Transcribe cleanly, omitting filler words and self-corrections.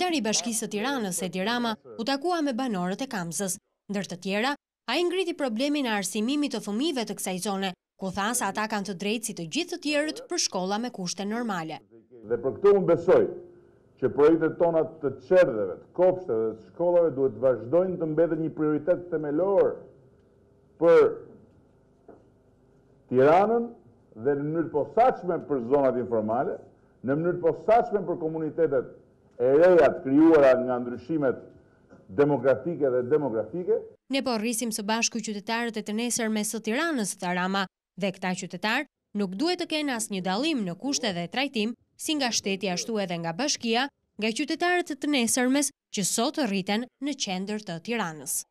Kryetari i Bashkisë së Tiranës, Edi Rama, u takua me banorët e Kamzës. Ndër të tjera, ai ngriti problemin e arsimimit të fëmijëve të kësaj zone, ku tha se ata kanë të drejtë si të gjithë të tjerët për shkolla me kushte normale. Dhe për këtë unë besoj që projektet tona të qerdheve, të kopshteve dhe të shkollave duhet të vazhdojnë të mbeten një prioritet themelor për Tiranën dhe në mënyrë të posaçme për zonat informale, në mënyrë të posaçme për komunitetet e reja të krijuara nga ndryshimet demokratike dhe demografike. Ne po rrisim së bashku qytetarët e të nesërmes së Tiranës, tha Rama, dhe këta qytetarë nuk duhet të kenë asnjë dallim në kushte dhe trajtim si nga shteti ashtu edhe nga bashkia, nga qytetarët e të nesërmes që sot rriten në qendër të Tiranës.